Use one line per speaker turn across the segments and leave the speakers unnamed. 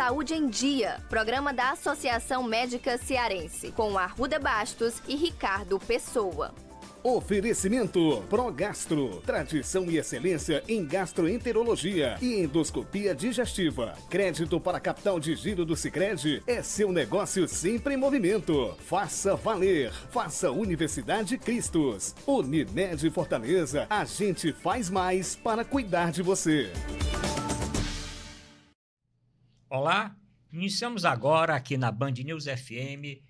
Saúde em Dia, programa da Associação Médica Cearense, com Arruda Bastos e Ricardo Pessoa.
Oferecimento Progastro, tradição e excelência em gastroenterologia e endoscopia digestiva. Crédito para capital de giro do Sicredi é seu negócio sempre em movimento. Faça valer, faça Universidade Cristos. Unimed Fortaleza, a gente faz mais para cuidar de você.
Olá, iniciamos agora aqui na Band News FM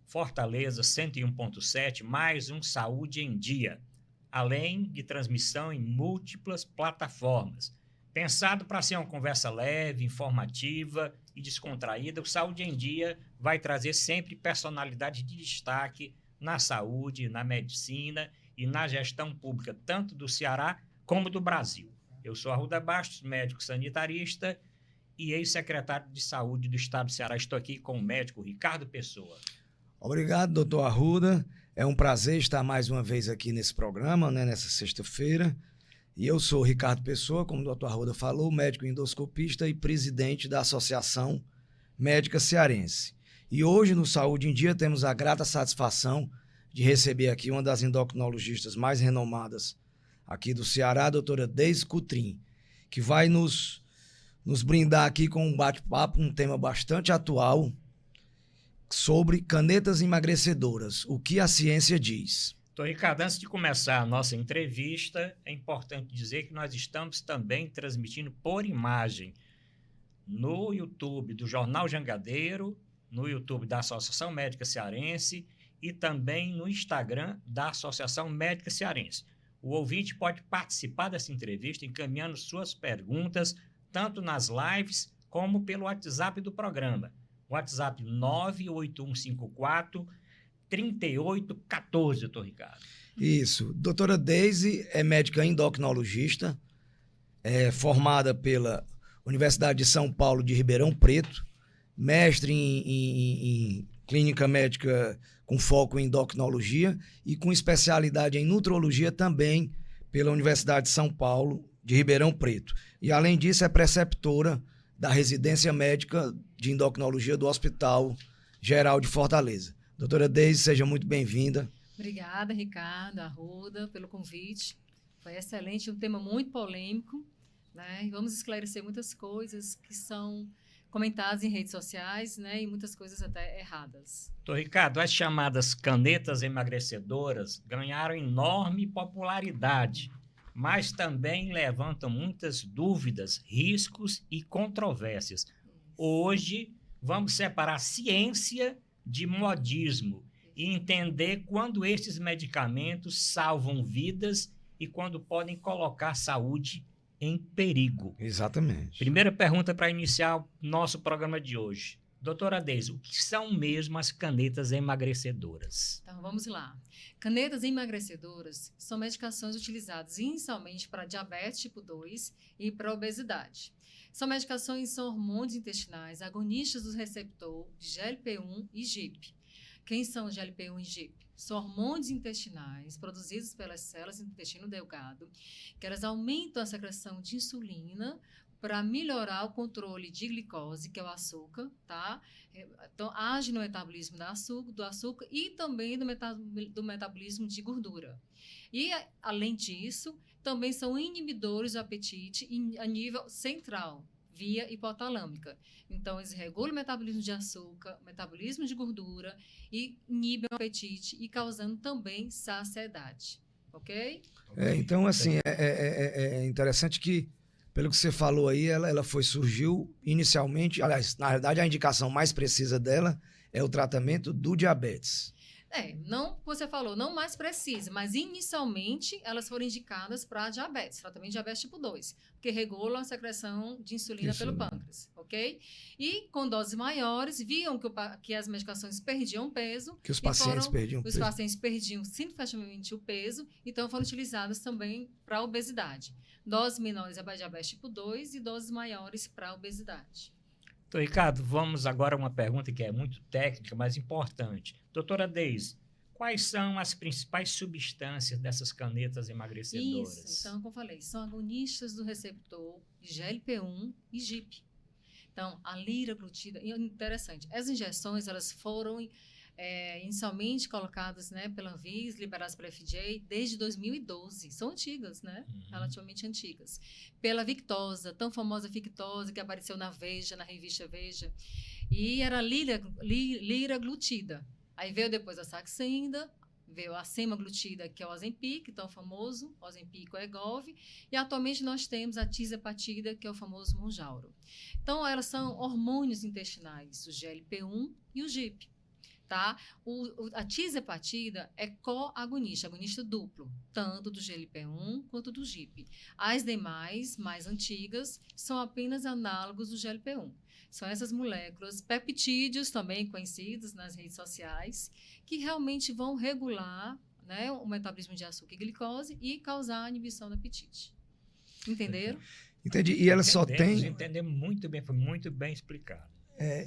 Fortaleza 101.7, mais um Saúde em Dia, além de transmissão em múltiplas plataformas. Pensado para ser uma conversa leve, informativa e descontraída, o Saúde em Dia vai trazer sempre personalidades de destaque na saúde, na medicina e na gestão pública, tanto do Ceará como do Brasil. Eu sou Arruda Bastos, médico sanitarista e ex-secretário de Saúde do Estado do Ceará. Estou aqui com o médico Ricardo Pessoa.
Obrigado, doutor Arruda. É um prazer estar mais uma vez aqui nesse programa, nessa sexta-feira. E eu sou Ricardo Pessoa, como o doutor Arruda falou, médico endoscopista e presidente da Associação Médica Cearense. E hoje, no Saúde em Dia, temos a grata satisfação de receber aqui uma das endocrinologistas mais renomadas aqui do Ceará, a doutora Deise Coutrin, que vai nos brindar aqui com um bate-papo, um tema bastante atual, sobre canetas emagrecedoras, o que a ciência diz.
Doutor Ricardo, antes de começar a nossa entrevista, é importante dizer que nós estamos também transmitindo por imagem no YouTube do Jornal Jangadeiro, no YouTube da Associação Médica Cearense e também no Instagram da Associação Médica Cearense. O ouvinte pode participar dessa entrevista encaminhando suas perguntas, tanto nas lives como pelo WhatsApp do programa. WhatsApp 98154-3814, doutor Ricardo.
Isso. Doutora Deise é médica endocrinologista, formada pela Universidade de São Paulo de Ribeirão Preto, mestre em clínica médica com foco em endocrinologia e com especialidade em nutrologia também pela Universidade de São Paulo de Ribeirão Preto. E, além disso, é preceptora da residência médica de endocrinologia do Hospital Geral de Fortaleza. Doutora Deise, seja muito bem-vinda.
Obrigada, Ricardo, Arruda, pelo convite. Foi excelente, um tema muito polêmico, né? E vamos esclarecer muitas coisas que são comentadas em redes sociais, né? E muitas coisas até erradas.
Doutor Ricardo, as chamadas canetas emagrecedoras ganharam enorme popularidade, mas também levantam muitas dúvidas, riscos e controvérsias. Hoje, vamos separar ciência de modismo e entender quando esses medicamentos salvam vidas e quando podem colocar a saúde em perigo.
Exatamente.
Primeira pergunta para iniciar o nosso programa de hoje. Doutora Deise, o que são mesmo as canetas emagrecedoras?
Então, vamos lá. Canetas emagrecedoras são medicações utilizadas inicialmente para diabetes tipo 2 e para obesidade. São medicações, são hormônios intestinais agonistas do receptor de GLP-1 e GIP. Quem são GLP-1 e GIP? São hormônios intestinais produzidos pelas células do intestino delgado, que elas aumentam a secreção de insulina para melhorar o controle de glicose, que é o açúcar, tá? Então, age no metabolismo do açúcar e também do metabolismo de gordura. E, além disso, também são inibidores do apetite a nível central, via hipotalâmica. Então, eles regulam o metabolismo de açúcar, o metabolismo de gordura e inibem o apetite e causando também saciedade. Ok?
Então, assim, é interessante que, pelo que você falou aí, ela surgiu inicialmente, aliás, na realidade a indicação mais precisa dela é o tratamento do diabetes.
Não, você falou, não mais precisa, mas inicialmente elas foram indicadas para diabetes, tratamento de diabetes tipo 2, porque regulam a secreção de insulina pelo pâncreas, ok? E com doses maiores, viam que as medicações perdiam peso.
Que os pacientes perdiam peso.
Os pacientes perdiam significativamente o peso, então foram utilizadas também para obesidade. Doses menores é para diabetes tipo 2 e doses maiores para obesidade.
Doutor Ricardo, vamos agora a uma pergunta que é muito técnica, mas importante. Doutora Deise, quais são as principais substâncias dessas canetas emagrecedoras?
Isso, então, como eu falei, são agonistas do receptor de GLP-1 e GIP. Então, a liraglutida, e interessante, as injeções, elas foram inicialmente colocadas, né, pela Anvisa, liberadas pela FDA desde 2012. São antigas, né? Relativamente antigas. Pela Victoza, tão famosa Victoza, que apareceu na Veja, na revista Veja. E era liraglutida. Aí veio depois a Saxenda, veio a semaglutida, que é o Ozempic, tão famoso, Ozempic ou Wegovy, e atualmente nós temos a tirzepatida, que é o famoso Mounjaro. Então, elas são hormônios intestinais, o GLP-1 e o GIP. Tá? A tirzepatida é coagonista, agonista duplo, tanto do GLP-1 quanto do GIP. As demais, mais antigas, são apenas análogos do GLP-1. São essas moléculas, peptídeos, também conhecidos nas redes sociais, que realmente vão regular, né, o metabolismo de açúcar e glicose e causar a inibição do apetite. Entenderam?
Entendi. E elas só têm...
Entendemos muito bem, foi muito bem explicado.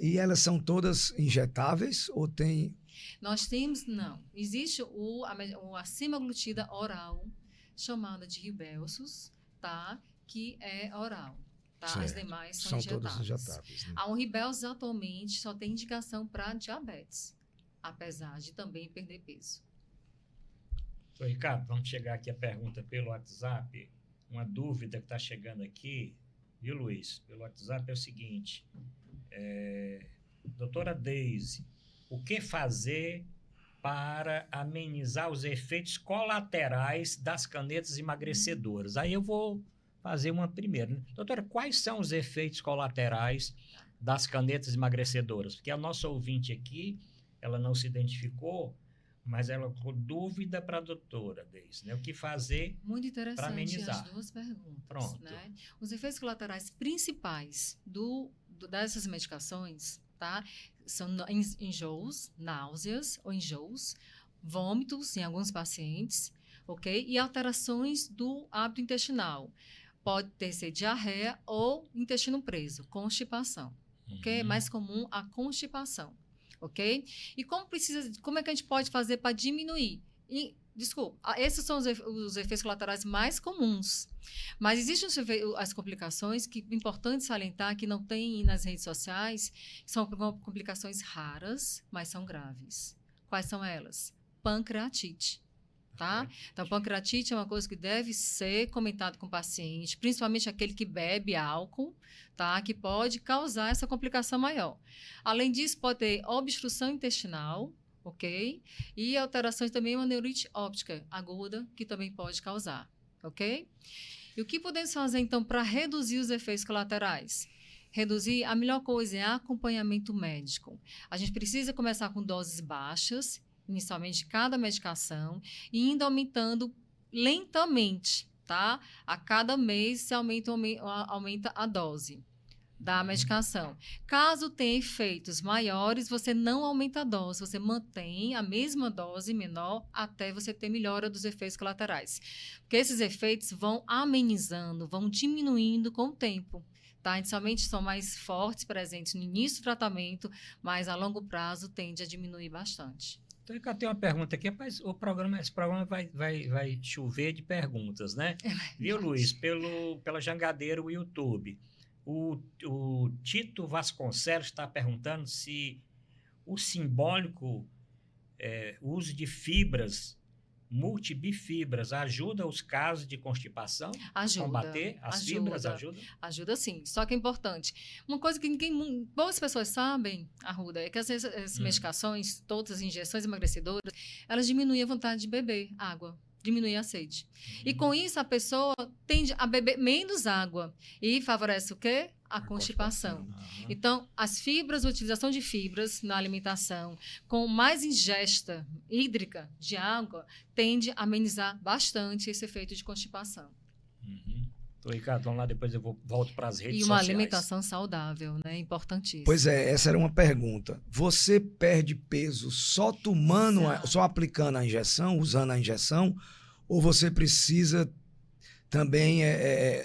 E elas são todas injetáveis ou tem...
Nós temos, não. Existe a semaglutida oral, chamada de Ribelsus, tá? Que é oral. Tá? As demais são injetáveis.
Todas injetáveis. Né?
A Ribelsus atualmente só tem indicação para diabetes, apesar de também perder peso.
Ricardo, vamos chegar aqui a pergunta pelo WhatsApp. Uma dúvida que está chegando aqui, viu, Luiz? Pelo WhatsApp é o seguinte... Doutora Deise, o que fazer para amenizar os efeitos colaterais das canetas emagrecedoras? Aí eu vou fazer uma primeira. Né? Doutora, quais são os efeitos colaterais das canetas emagrecedoras? Porque a nossa ouvinte aqui, ela não se identificou, mas ela com dúvida para a doutora Deise, né? O que fazer para amenizar?
Muito interessante as duas perguntas.
Pronto.
Né? Os efeitos colaterais principais dessas medicações, tá? São enjoos, náuseas ou enjoos, vômitos em alguns pacientes, ok? E alterações do hábito intestinal. Pode ser diarreia ou intestino preso, constipação, ok? É mais comum a constipação, ok? E como é que a gente pode fazer para diminuir? Desculpa, esses são os efeitos colaterais mais comuns. Mas existem as complicações que é importante salientar que não tem nas redes sociais, são complicações raras, mas são graves. Quais são elas? Pancreatite. Tá? Então, pancreatite é uma coisa que deve ser comentada com o paciente, principalmente aquele que bebe álcool, tá? Que pode causar essa complicação maior. Além disso, pode ter obstrução intestinal, ok? E alterações também, uma neurite óptica aguda, que também pode causar, ok? E o que podemos fazer, então, para reduzir os efeitos colaterais? Reduzir, a melhor coisa é acompanhamento médico. A gente precisa começar com doses baixas, inicialmente de cada medicação, e indo aumentando lentamente, tá? A cada mês se aumenta a dose da medicação. Caso tenha efeitos maiores, você não aumenta a dose, você mantém a mesma dose menor até você ter melhora dos efeitos colaterais. Porque esses efeitos vão amenizando, vão diminuindo com o tempo. Tá? Inicialmente são mais fortes, presentes no início do tratamento, mas a longo prazo tende a diminuir bastante.
Então, eu tenho uma pergunta aqui, mas esse programa vai chover de perguntas, né? Viu, Luiz? Pela Jangadeira, o YouTube. O Tito Vasconcelos está perguntando se o simbólico uso de fibras, multibifibras, ajuda os casos de constipação?
Ajuda.
Combater as fibras? Ajuda?
Ajuda sim, só que é importante. Uma coisa que poucas pessoas sabem, Arruda, é que essas medicações, todas as injeções emagrecedoras, elas diminuem a vontade de beber água. Diminui a sede. E com isso, a pessoa tende a beber menos água. E favorece o quê? A constipação. Então, as fibras, a utilização de fibras na alimentação, com mais ingesta hídrica de água, tende a amenizar bastante esse efeito de constipação.
Então, Ricardo, vamos lá, depois eu volto para as redes sociais.
E uma alimentação saudável, né? Importantíssimo.
Pois é, essa era uma pergunta. Você perde peso só só aplicando a injeção, usando a injeção, ou você precisa também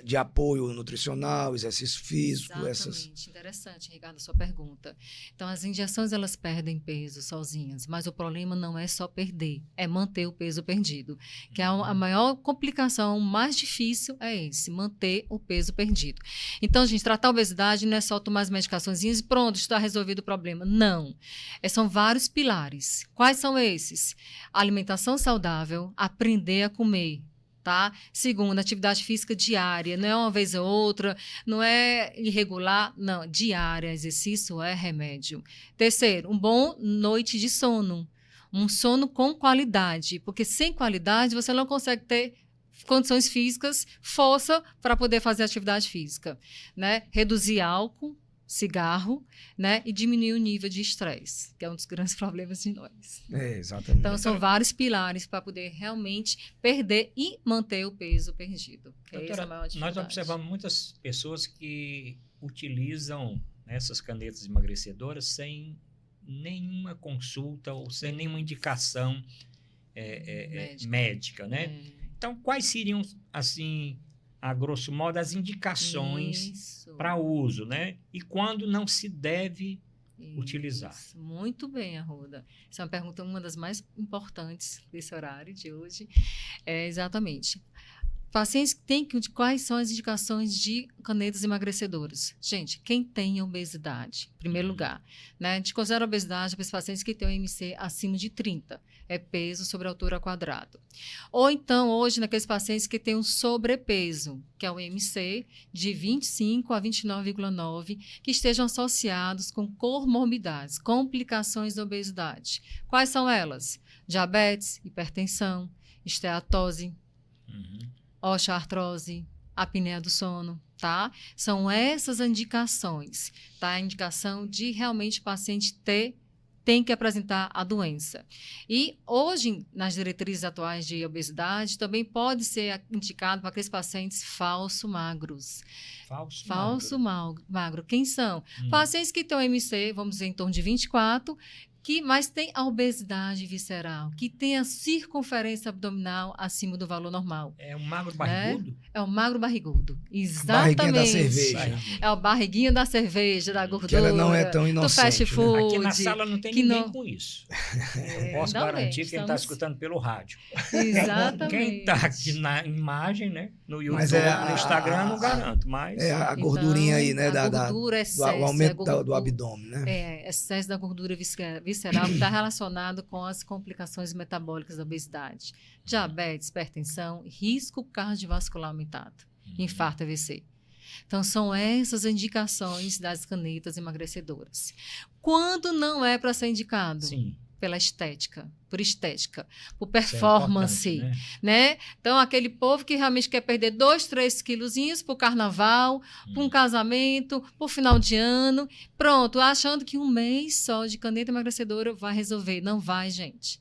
de apoio nutricional, exercício físico,
Exatamente, interessante, Ricardo, a sua pergunta. Então, as injeções, elas perdem peso sozinhas, mas o problema não é só perder, é manter o peso perdido, que a maior complicação, o mais difícil é esse, manter o peso perdido. Então, gente, tratar a obesidade não é só tomar as medicaçõezinhas e pronto, está resolvido o problema. Não, são vários pilares. Quais são esses? Alimentação saudável, aprender a comer. Tá? Segundo, atividade física diária, não é uma vez ou outra, não é irregular, não, diária, exercício é remédio. Terceiro, um bom noite de sono, um sono com qualidade, porque sem qualidade você não consegue ter condições físicas, força para poder fazer atividade física, né? Reduzir álcool, cigarro, né? E diminuir o nível de estresse, que é um dos grandes problemas de nós.
Exatamente.
Então, são vários pilares para poder realmente perder e manter o peso perdido.
Doutora, nós observamos muitas pessoas que utilizam essas canetas emagrecedoras sem nenhuma consulta ou sem nenhuma indicação médica, né? Então, quais seriam, assim, a grosso modo, as indicações para uso, né? E quando não se deve utilizar?
Muito bem, Arruda. Essa é uma pergunta, uma das mais importantes desse horário de hoje. Exatamente. Pacientes têm quais são as indicações de canetas emagrecedoras? Gente, quem tem obesidade, em primeiro lugar, né? A gente considera a obesidade para os pacientes que têm um IMC acima de 30, é peso sobre altura quadrada. Ou então, hoje, naqueles pacientes que têm um sobrepeso, que é o IMC de 25 a 29,9, que estejam associados com comorbidades, complicações da obesidade. Quais são elas? Diabetes, hipertensão, esteatose, osteoartrose, apneia do sono, tá? São essas indicações, tá? A indicação de realmente o paciente tem que apresentar a doença. E hoje, nas diretrizes atuais de obesidade, também pode ser indicado para aqueles pacientes magros. Falso magro. Quem são? Pacientes que têm o MC, vamos dizer, em torno de 24, mas tem a obesidade visceral, que tem a circunferência abdominal acima do valor normal.
É um magro barrigudo?
É o magro barrigudo, exatamente.
Barriguinha da cerveja.
É o barriguinho da cerveja, da gordura,
que ela não é tão inocente,
do fast food.
Aqui na sala não tem ninguém com isso. Posso garantir quem está escutando pelo rádio.
Exatamente.
Quem está aqui na imagem, né? No YouTube, no Instagram, não garanto, mas...
É a gordurinha aí, né?
A gordura,
o aumento do abdômen, né?
Excesso da gordura visceral que está relacionado com as complicações metabólicas da obesidade. Diabetes, hipertensão, risco cardiovascular aumentado, infarto AVC. Então, são essas indicações das canetas emagrecedoras. Quando não é para ser indicado?
Sim.
Pela estética, por performance,
é
né? Então, aquele povo que realmente quer perder 2, 3 quilozinhos para o carnaval, para um casamento, para o final de ano, pronto, achando que um mês só de caneta emagrecedora vai resolver. Não vai, gente.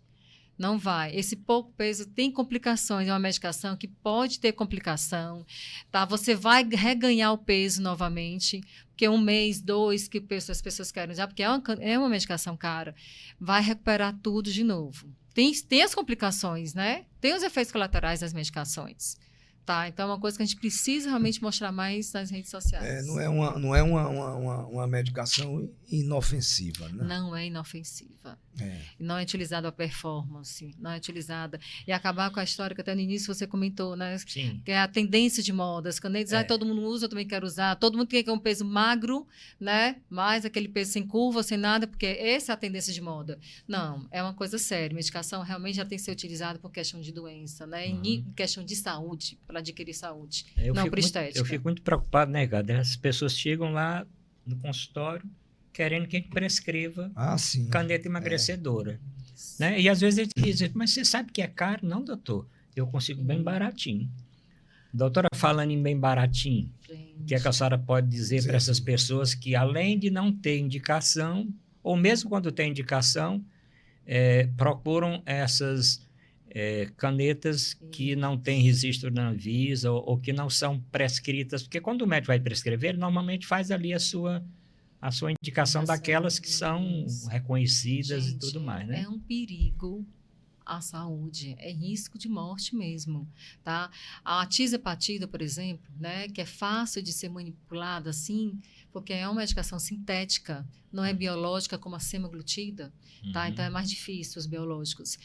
Não vai. Esse pouco peso tem complicações, é uma medicação que pode ter complicação, tá? Você vai reganhar o peso novamente, porque 1 mês, 2, que as pessoas querem usar, porque é uma medicação cara, vai recuperar tudo de novo. Tem as complicações, né? Tem os efeitos colaterais das medicações. Tá, então é uma coisa que a gente precisa realmente mostrar mais nas redes sociais.
Não é uma medicação inofensiva, né?
Não é inofensiva. Não é utilizada a performance, não é utilizada. E acabar com a história que até no início você comentou, né?
Sim.
Que é a tendência de moda. As canetas, todo mundo usa, eu também quero usar. Todo mundo quer um peso magro, né? Mais aquele peso sem curva, sem nada, porque essa é a tendência de moda. Não, é uma coisa séria. Medicação realmente já tem que ser utilizada por questão de doença, né? Em questão de saúde, para adquirir saúde, não por estética.
Eu fico muito preocupado, né, Gada? As pessoas chegam lá no consultório querendo que a gente prescreva caneta emagrecedora. Né? E às vezes eles dizem, mas você sabe que é caro? Não, doutor, eu consigo bem baratinho. Doutora, falando em bem baratinho, o que a senhora pode dizer para essas pessoas que, além de não ter indicação, ou mesmo quando tem indicação, procuram essas canetas que não têm registro na Anvisa ou que não são prescritas, porque quando o médico vai prescrever, ele normalmente faz ali a sua indicação daquelas que são reconhecidas, gente, e tudo mais, né?
É um perigo à saúde, é risco de morte mesmo, tá? A tisepatida, por exemplo, né, que é fácil de ser manipulada assim, porque é uma medicação sintética, não é biológica como a semaglutida, tá? Então é mais difícil os biológicos.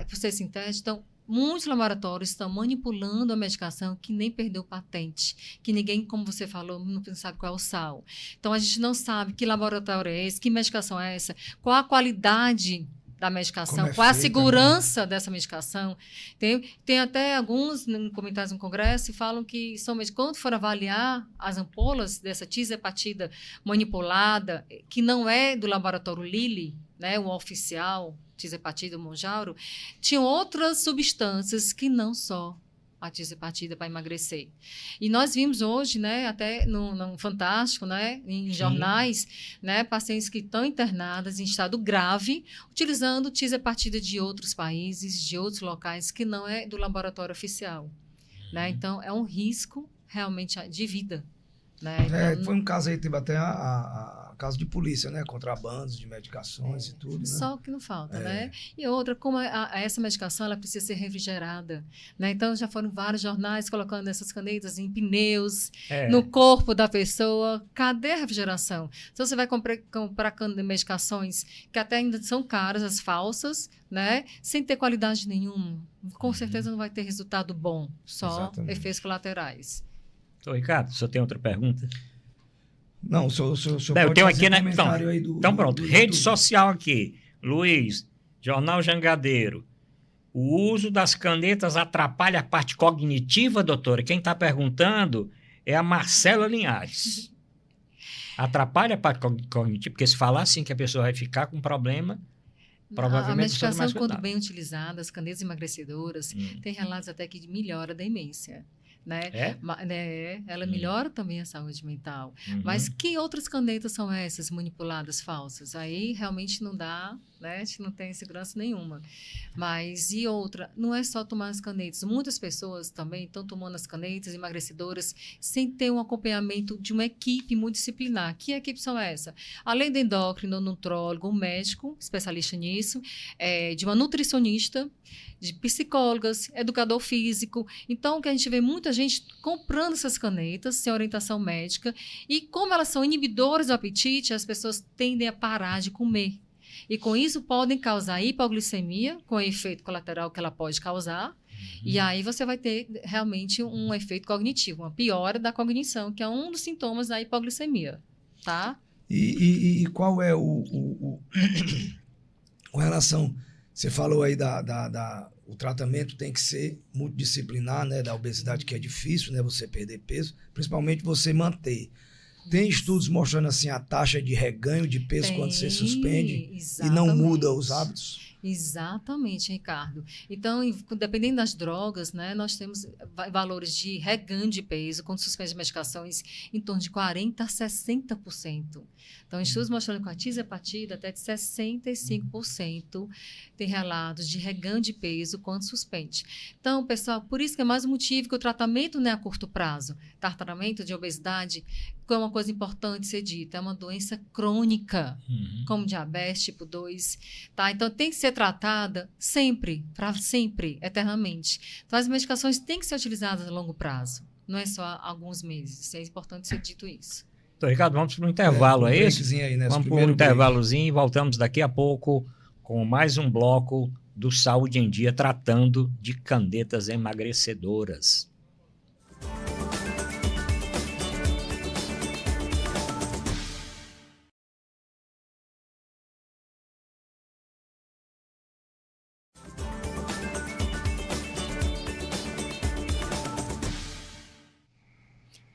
Por ser sintética, então muitos laboratórios estão manipulando a medicação que nem perdeu patente, que ninguém, como você falou, não sabe qual é o sal. Então, a gente não sabe que laboratório é esse, que medicação é essa, qual a qualidade da medicação, qual a segurança dessa medicação. Tem até alguns comentários no Congresso que falam que quando for avaliar as ampolas dessa tisepatida manipulada, que não é do laboratório Lilly, né, o oficial, tisepatida Mounjaro, tinham outras substâncias que não só a tisepatida para emagrecer. E nós vimos hoje, né, até no Fantástico, né, em jornais, né, pacientes que estão internadas em estado grave, utilizando tisepatida de outros países, de outros locais, que não é do laboratório oficial. Né? Então, é um risco realmente de vida. Né? Então,
foi um caso aí, teve até caso de polícia, né? Contrabandos de medicações e tudo, né?
Só o que não falta, né? E outra, como essa medicação, ela precisa ser refrigerada, né? Então, já foram vários jornais colocando essas canetas em pneus, no corpo da pessoa. Cadê a refrigeração? Então, você vai comprar medicações que até ainda são caras, as falsas, né? Sem ter qualidade nenhuma. Com certeza não vai ter resultado bom, só efeitos colaterais.
Ô, Ricardo, o senhor tem outra pergunta?
Não, o senhor
eu tenho aqui, né? Então, pronto. Rede social aqui. Luiz, Jornal Jangadeiro. O uso das canetas atrapalha a parte cognitiva, doutora? Quem está perguntando é a Marcela Linhares. Atrapalha a parte cognitiva? Porque se falar assim que a pessoa vai ficar com problema, provavelmente...
A medicação, quando bem utilizada, as canetas emagrecedoras, tem relatos até que melhora a demência. Né? Ela melhora também a saúde mental. Mas que outras canetas são essas manipuladas falsas? Aí realmente não dá, né? A gente não tem segurança nenhuma. Mas e outra, não é só tomar as canetas. Muitas pessoas também estão tomando as canetas emagrecedoras sem ter um acompanhamento de uma equipe multidisciplinar. Que equipe são essa? Além do endócrino, nutrólogo, um médico especialista nisso, de uma nutricionista, de psicólogas, educador físico. Então, o que a gente vê muita gente comprando essas canetas sem orientação médica, e como elas são inibidoras do apetite, as pessoas tendem a parar de comer. E com isso podem causar hipoglicemia, com o efeito colateral que ela pode causar, e aí você vai ter realmente um efeito cognitivo, uma piora da cognição, que é um dos sintomas da hipoglicemia, tá?
E qual é com relação... Você falou aí o tratamento tem que ser multidisciplinar, né? Da obesidade, que é difícil, né? Você perder peso, principalmente você manter. Tem estudos mostrando assim a taxa de reganho de peso quando você suspende e não muda os hábitos?
Exatamente, Ricardo. Então, dependendo das drogas, né, nós temos valores de reganho de peso, quando suspende medicações, em torno de 40% a 60%. Então, estudos mostrando que a tisepatida até de 65% tem relatos de reganho de peso quando suspende. Então, pessoal, por isso que é mais um motivo que o tratamento não é a curto prazo. Tratamento de obesidade, que é uma coisa importante ser dita, é uma doença crônica, como diabetes tipo 2, tá? Então, tem que ser tratada sempre, para sempre, eternamente. Então, as medicações têm que ser utilizadas a longo prazo, não é só alguns meses. É importante ser dito isso.
Então, Ricardo, vamos para um intervalo, é isso? Vamos para um intervalozinho e voltamos daqui a pouco com mais um bloco do Saúde em Dia, tratando de canetas emagrecedoras.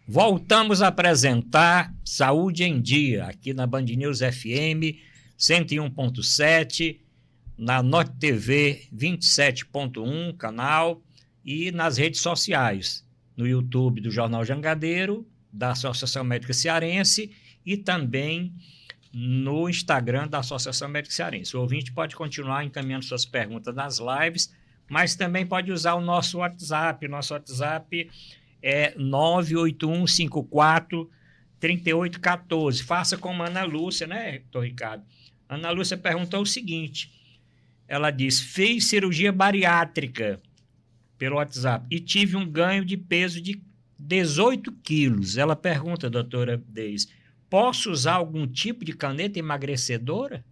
Voltamos a apresentar Saúde em Dia, aqui na Band News FM 101.7, na Norte TV 27.1 canal e nas redes sociais, no YouTube do Jornal Jangadeiro, da Associação Médica Cearense e também no Instagram da Associação Médica Cearense. O ouvinte pode continuar encaminhando suas perguntas nas lives, mas também pode usar o nosso WhatsApp. Nosso WhatsApp é 981543814. Faça como a Ana Lúcia, né, doutor Ricardo? Ana Lúcia perguntou o seguinte: Ela diz, fiz cirurgia bariátrica pelo WhatsApp e tive um ganho de peso de 18 quilos. Ela pergunta, doutora Deise, posso usar algum tipo de caneta emagrecedora?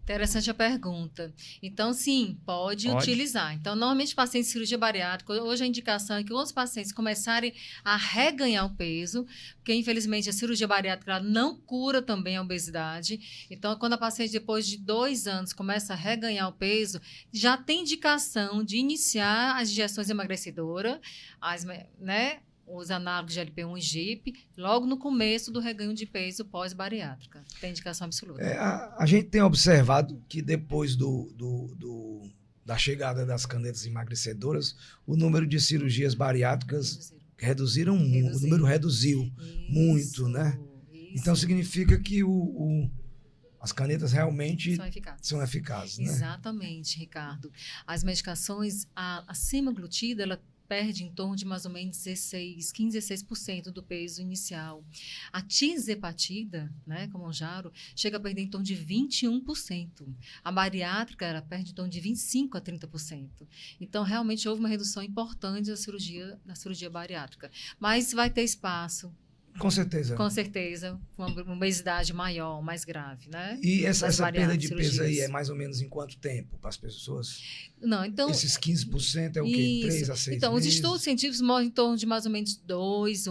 Interessante a pergunta. Então, sim, pode utilizar. Então, normalmente, pacientes de cirurgia bariátrica, hoje a indicação é que os pacientes começarem a reganhar o peso, porque, infelizmente, a cirurgia bariátrica não cura também a obesidade. Então, quando a paciente, depois de 2 anos, começa a reganhar o peso, já tem indicação de iniciar as injeções emagrecedoras, né? Os análogos de GLP-1 e GIP, logo no começo do reganho de peso pós-bariátrica. Tem indicação absoluta.
A gente tem observado que depois da chegada das canetas emagrecedoras, o número de cirurgias bariátricas reduziram muito, o número reduziu muito, né? Isso. Então significa que as canetas realmente são eficazes, né?
Exatamente, Ricardo. As medicações, a semaglutida, ela perde em torno de mais ou menos 15-16% do peso inicial. A tirzepatida, né, como o Jaro, chega a perder em torno de 21%. A bariátrica, ela perde em torno de 25% a 30%. Então, realmente, houve uma redução importante da cirurgia bariátrica. Mas vai ter espaço.
Com certeza.
Com certeza, uma obesidade maior, mais grave, né?
E essa perda de peso aí é mais ou menos em quanto tempo para as pessoas?
Não, então...
Esses 15% é o quê? 3 a 6 meses?
Então, os estudos científicos mostram em torno de mais ou menos 2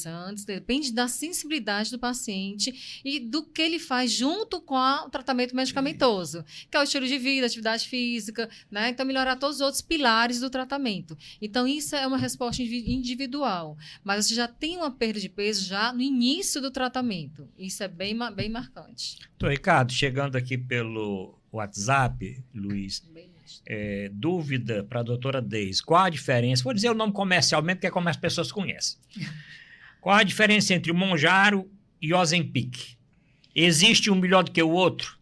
anos, depende da sensibilidade do paciente e do que ele faz junto com o tratamento medicamentoso, que é o estilo de vida, atividade física, né? Então, melhorar todos os outros pilares do tratamento. Então, isso é uma resposta individual, mas você já tem uma perda de peso já no início do tratamento. Isso é bem marcante.
Doutor Ricardo, chegando aqui pelo WhatsApp, Luiz, dúvida para a doutora Deise. Qual a diferença? Vou dizer o nome comercial mesmo, porque é como as pessoas conhecem. Qual a diferença entre o Mounjaro e o Ozempic? Existe um melhor do que o outro?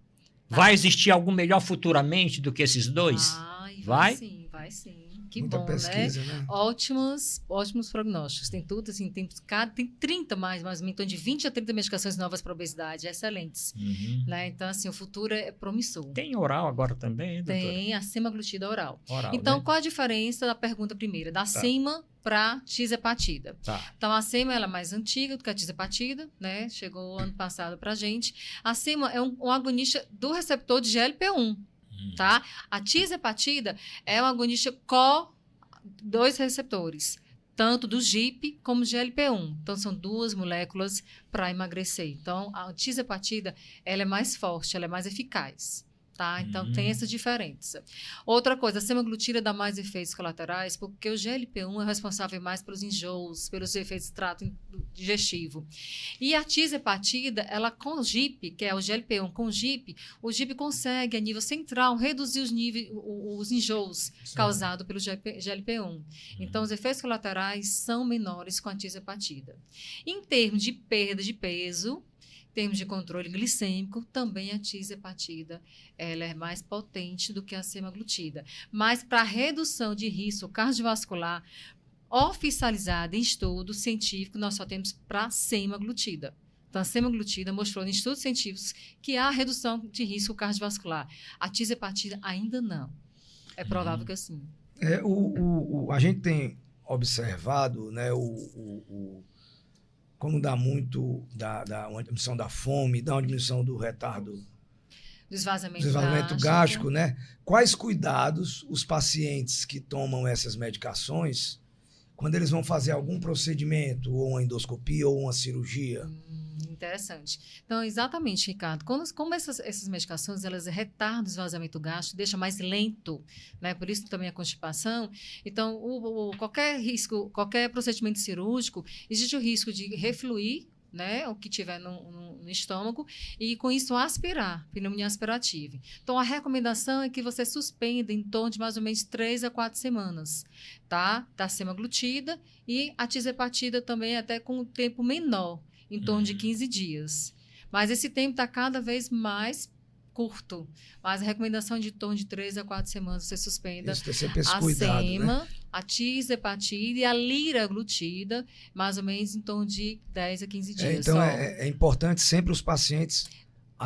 Vai existir algum melhor futuramente do que esses dois?
Vai sim, vai sim. Que
muita
bom,
pesquisa,
né? Ótimos prognósticos. Tem tudo, assim, tem 30 mais ou menos, então de 20 a 30 medicações novas para obesidade, excelentes. Né? Então, assim, o futuro é promissor.
Tem oral agora também, doutora?
Tem a semaglutida oral.
Então,
né? Qual a diferença da pergunta primeira? Da sema para tirzepatida. Então, a sema ela é mais antiga do que a tirzepatida, né? Chegou ano passado para a gente. A sema é um agonista do receptor de GLP-1. Tá? A tirzepatida é um agonista dois receptores, tanto do GIP como do GLP-1. Então, são 2 moléculas para emagrecer. Então, a tirzepatida, ela é mais forte, ela é mais eficaz. Tá? Então, tem essa diferença. Outra coisa, a semaglutida dá mais efeitos colaterais porque o GLP-1 é responsável mais pelos enjoos, pelos efeitos do trato digestivo. E a tirzepatida, ela com o GIP, que é o GLP-1 com o GIP consegue, a nível central, reduzir os enjoos causados pelo GLP-1. Então, os efeitos colaterais são menores com a tirzepatida. Em termos de perda de peso, em termos de controle glicêmico, também a tirzepatida ela é mais potente do que a semaglutida. Mas para redução de risco cardiovascular oficializada em estudo científico, nós só temos para semaglutida. Então, a semaglutida mostrou em estudos científicos que há redução de risco cardiovascular. A tirzepatida ainda não. É provável que sim.
A gente tem observado, né, como dá muito uma diminuição da fome, dá uma diminuição do retardo
do esvaziamento
gástrico, né? Quais cuidados os pacientes que tomam essas medicações, quando eles vão fazer algum procedimento, ou uma endoscopia, ou uma cirurgia?
Interessante. Então, exatamente, Ricardo. Como essas medicações, elas retardam o esvaziamento gástrico, deixam mais lento, né? Por isso também a constipação. Então, qualquer procedimento cirúrgico, existe o risco de refluir, né, o que tiver no estômago, e com isso aspirar, pneumonia aspirativa. Então, a recomendação é que você suspenda em torno de mais ou menos 3 a 4 semanas, tá? Da semaglutida e a tirzepatida também até com um tempo menor, em torno de 15 dias. Mas esse tempo está cada vez mais curto. Mas a recomendação é de em torno de 3 a 4 semanas você suspenda a
cuidado,
sema,
né?
a tirzepatida e a liraglutida, mais ou menos em torno de 10 a 15 dias.
Então, é importante sempre os pacientes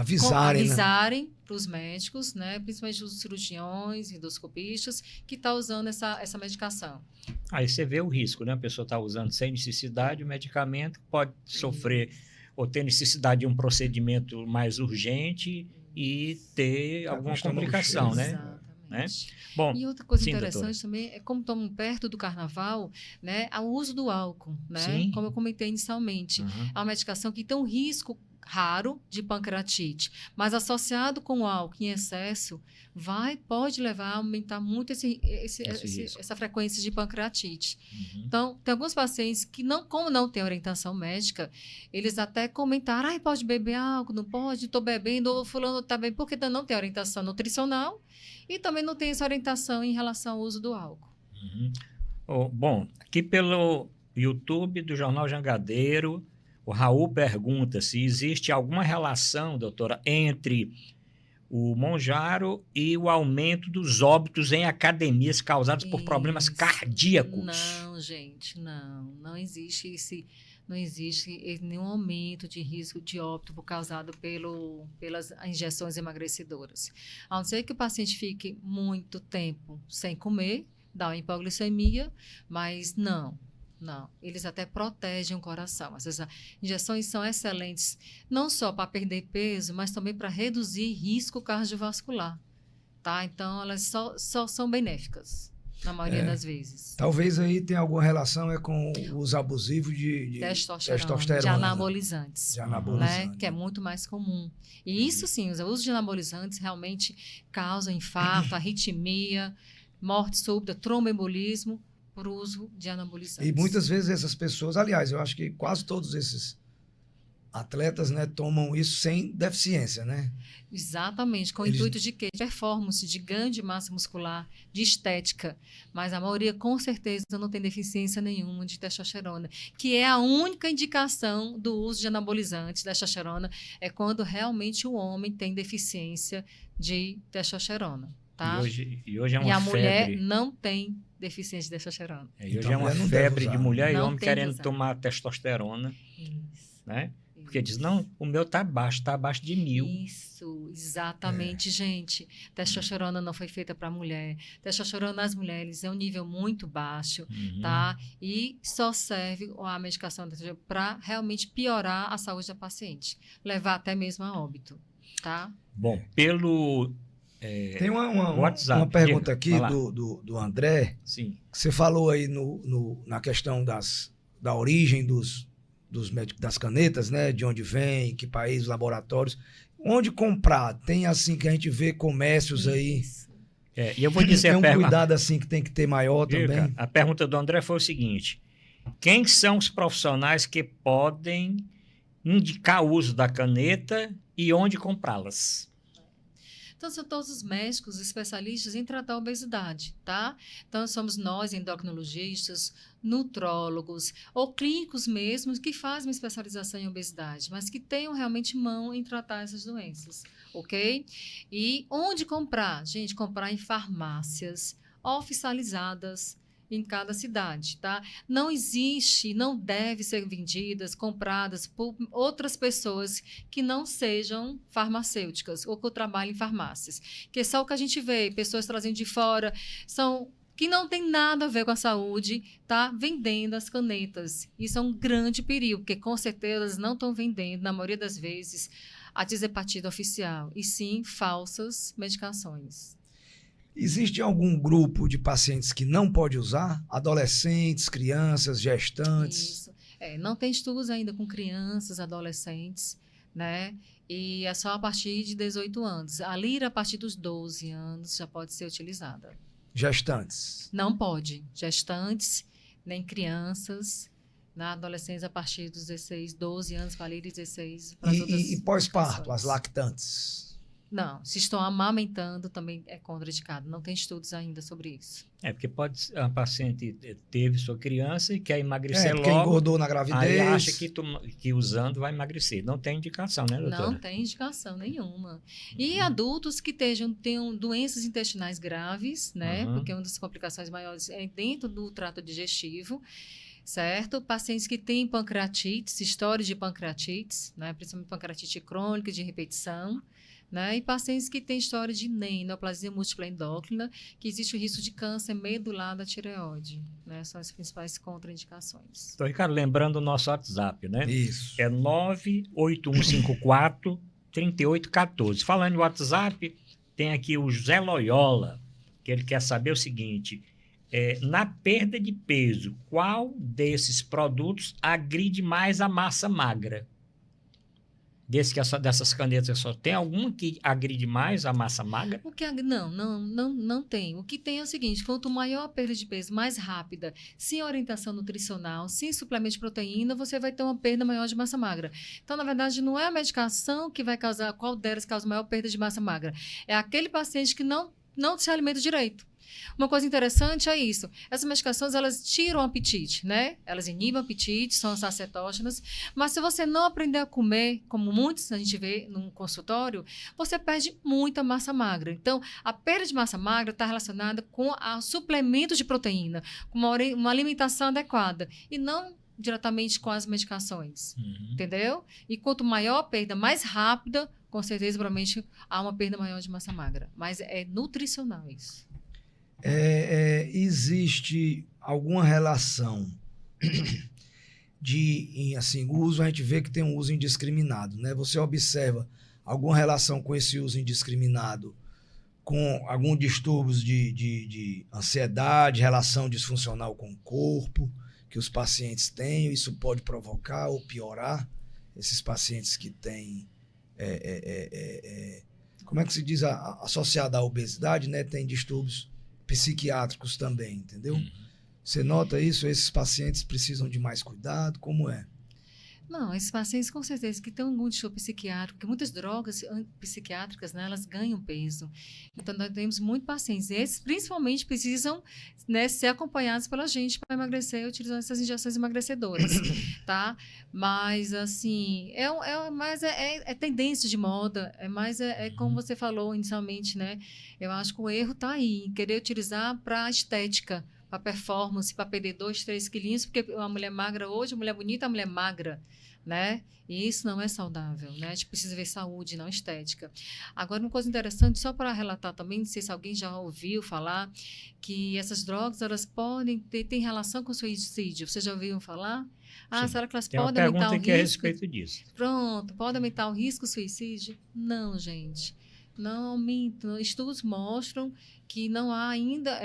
avisarem,
para os médicos, né, principalmente os cirurgiões, endoscopistas, que está usando essa medicação.
Aí você vê o risco, né? A pessoa está usando sem necessidade o medicamento, pode sofrer ou ter necessidade de um procedimento mais urgente e ter alguma complicação, né?
Exatamente.
Bom,
e outra coisa
sim,
interessante
doutora.
também é como estamos perto do carnaval, né, o uso do álcool, né?
Sim.
Como eu comentei inicialmente.
Uhum.
É uma medicação que tem um risco raro de pancreatite, mas associado com o álcool em excesso, pode levar a aumentar muito essa frequência de pancreatite.
Uhum.
Então, tem alguns pacientes que, como não tem orientação médica, eles até comentaram, pode beber álcool, não pode, estou bebendo, ou fulano está bebendo, porque não tem orientação nutricional e também não tem essa orientação em relação ao uso do álcool.
Uhum. Bom, aqui pelo YouTube do Jornal Jangadeiro, o Raul pergunta se existe alguma relação, doutora, entre o Monjaro e o aumento dos óbitos em academias causados por problemas cardíacos.
Não, gente, não existe não existe nenhum aumento de risco de óbito causado pelas injeções emagrecedoras. A não ser que o paciente fique muito tempo sem comer, dá uma hipoglicemia, mas não, eles até protegem o coração. Essas injeções são excelentes, não só para perder peso, mas também para reduzir risco cardiovascular, tá? Então, elas só são benéficas, na maioria das vezes.
Talvez aí tenha alguma relação com o uso abusivo de testosterona.
De anabolizantes.
Né?
Que é muito mais comum. E isso sim, o uso de anabolizantes realmente causa infarto, arritmia, morte súbita, tromboembolismo, por uso de anabolizantes.
E muitas vezes essas pessoas, aliás, eu acho que quase todos esses atletas, né, tomam isso sem deficiência, né?
Exatamente, com o intuito de quê? De performance, de ganho de massa muscular, de estética. Mas a maioria, com certeza, não tem deficiência nenhuma de testosterona, que é a única indicação do uso de anabolizantes, testosterona, é quando realmente o homem tem deficiência de testosterona. Tá?
E hoje é uma
a
febre.
mulher não tem deficiência de testosterona.
E hoje é uma febre de mulher e homem querendo tomar testosterona.
Isso.
Né? Porque diz, não, o meu está abaixo de 1000.
Isso, exatamente, gente. Testosterona não foi feita para mulher. Testosterona nas mulheres é um nível muito baixo, tá? E só serve a medicação para realmente piorar a saúde da paciente, levar até mesmo a óbito, tá?
Bom, pelo...
Tem
WhatsApp,
uma pergunta aqui do André.
Sim.
Que você falou aí na questão da origem das canetas, né? De onde vem, que país, laboratórios. Onde comprar? Tem assim que a gente vê comércios aí.
E eu vou dizer
tem cuidado assim que tem que ter maior também.
A pergunta do André foi o seguinte: quem são os profissionais que podem indicar o uso da caneta e onde comprá-las?
Então, são todos os médicos especialistas em tratar a obesidade, tá? Então, somos nós, endocrinologistas, nutrólogos ou clínicos mesmo que fazem uma especialização em obesidade, mas que tenham realmente mão em tratar essas doenças, ok? E onde comprar? Gente, comprar em farmácias oficializadas em cada cidade, tá? Não existe, não deve ser vendidas, compradas por outras pessoas que não sejam farmacêuticas ou que trabalhem em farmácias. Que é só o que a gente vê, pessoas trazendo de fora, que não tem nada a ver com a saúde, tá? Vendendo as canetas. Isso é um grande perigo, porque com certeza elas não estão vendendo, na maioria das vezes, a diazepatida oficial, e sim falsas medicações.
Existe algum grupo de pacientes que não pode usar? Adolescentes, crianças, gestantes?
Isso. Não tem estudos ainda com crianças, adolescentes, né? E é só a partir de 18 anos. A lira, a partir dos 12 anos, já pode ser utilizada.
Gestantes?
Não pode. Gestantes, nem crianças, na adolescência a partir dos 16, 12 anos, para a lira e 16.
E pós-parto, as lactantes?
Não, se estão amamentando também é contraindicado. Não tem estudos ainda sobre isso.
Porque a paciente teve sua criança e quer emagrecer
porque
logo.
Engordou na gravidez.
Aí acha que usando vai emagrecer. Não tem indicação, né, doutora?
Não tem indicação nenhuma. E adultos que tenham doenças intestinais graves, né? Porque uma das complicações maiores é dentro do trato digestivo. certo? Pacientes que têm pancreatites, história de pancreatites, né? Principalmente pancreatite crônica de repetição, né? E pacientes que têm história de NEM, neoplasia múltipla endócrina, que existe o risco de câncer medular da tireoide, né? São as principais contraindicações.
Então, Ricardo, lembrando o nosso WhatsApp, né?
Isso.
É 98154-3814. Falando em WhatsApp, tem aqui o José Loyola, que ele quer saber o seguinte: na perda de peso, qual desses produtos agride mais a massa magra? Dessas canetas só tem alguma que agride mais a massa magra?
Não tem. O que tem é o seguinte: quanto maior a perda de peso, mais rápida, sem orientação nutricional, sem suplemento de proteína, você vai ter uma perda maior de massa magra. Então, na verdade, não é a medicação que vai causar, qual delas causa maior perda de massa magra. É aquele paciente que não se alimenta direito. Uma coisa interessante é isso. Essas medicações, elas tiram o apetite, né? Elas inibem o apetite, são as acetógenas. Mas se você não aprender a comer, como muitos a gente vê no consultório, você perde muita massa magra. Então, a perda de massa magra está relacionada com o suplemento de proteína, com uma alimentação adequada. E não diretamente com as medicações. Entendeu? E quanto maior a perda, mais rápida, com certeza, provavelmente, há uma perda maior de massa magra. Mas é nutricional isso.
Existe alguma relação de, assim, o uso, a gente vê que tem um uso indiscriminado, né? Você observa alguma relação com esse uso indiscriminado, com alguns distúrbios de ansiedade, relação disfuncional com o corpo, que os pacientes têm, isso pode provocar ou piorar esses pacientes que têm, como é que se diz, associado à obesidade, né? Tem distúrbios psiquiátricos também, entendeu? Você nota isso? Esses pacientes precisam de mais cuidado? Como é?
Não, esses pacientes com certeza que têm algum distúrbio psiquiátrico, porque muitas drogas psiquiátricas, né, elas ganham peso. Então, nós temos muitos pacientes. Esses, principalmente, precisam, né, ser acompanhados pela gente para emagrecer, utilizando essas injeções emagrecedoras, tá? Mas, assim, é tendência de moda, como você falou inicialmente, né? Eu acho que o erro está aí, em querer utilizar para a estética, para performance, para perder 2, 3 quilinhos, porque a mulher magra hoje, a mulher bonita, a mulher magra, né? E isso não é saudável, né? A gente precisa ver saúde, não estética. Agora, uma coisa interessante, só para relatar também, não sei se alguém já ouviu falar, que essas drogas, elas podem ter relação com o suicídio. Vocês já ouviram falar?
Sim.
Será que elas
Tem uma
podem aumentar o
pergunta que é a
risco?
respeito disso.
Pronto, pode aumentar o risco do suicídio? Não, gente. Não aumenta. Estudos mostram que não há ainda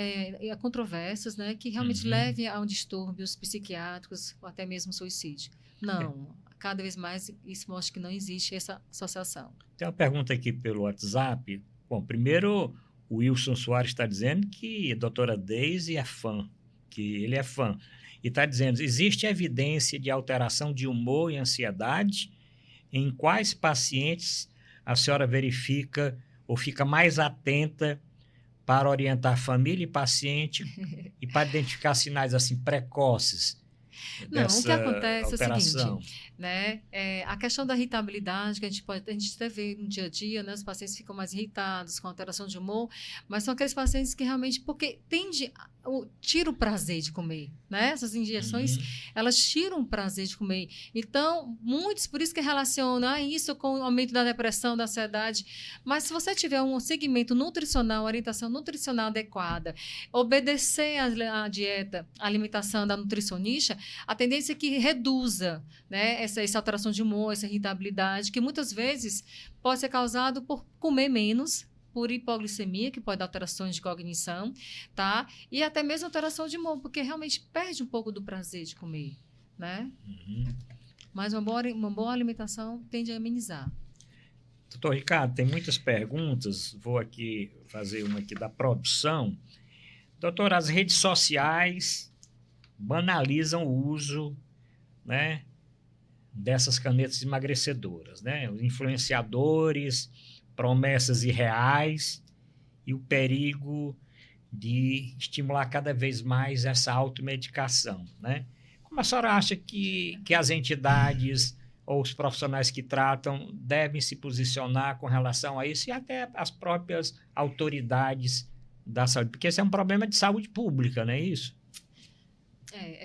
controvérsias, né, que realmente levem a distúrbios psiquiátricos ou até mesmo suicídio. Não. Cada vez mais isso mostra que não existe essa associação.
Tem uma pergunta aqui pelo WhatsApp. Bom, primeiro, o Wilson Soares está dizendo que a doutora Deise é fã, que ele é fã. E está dizendo, existe evidência de alteração de humor e ansiedade? Em quais pacientes a senhora verifica ou fica mais atenta para orientar família e paciente e para identificar sinais assim precoces dessa
o que acontece
alteração?
É o seguinte, né? A questão da irritabilidade, que a gente até vê no dia a dia, né? Os pacientes ficam mais irritados com alteração de humor, mas são aqueles pacientes que realmente, porque tira o prazer de comer, né? Essas injeções, elas tiram o prazer de comer. Então, muitos, por isso que relacionam isso com o aumento da depressão, da ansiedade. Mas se você tiver um segmento nutricional, orientação nutricional adequada, obedecer à dieta, à alimentação da nutricionista, a tendência é que reduza, né, essa alteração de humor, essa irritabilidade, que muitas vezes pode ser causado por comer menos, por hipoglicemia, que pode dar alterações de cognição, tá? E até mesmo alteração de humor, porque realmente perde um pouco do prazer de comer, né? Mas uma boa alimentação tende a amenizar.
Doutor Ricardo, tem muitas perguntas, vou aqui fazer uma aqui da produção. Doutor, as redes sociais banalizam o uso, né, dessas canetas emagrecedoras, né? Os influenciadores, promessas irreais e o perigo de estimular cada vez mais essa automedicação, né? Como a senhora acha que as entidades ou os profissionais que tratam devem se posicionar com relação a isso e até as próprias autoridades da saúde? Porque esse é um problema de saúde pública, não é isso?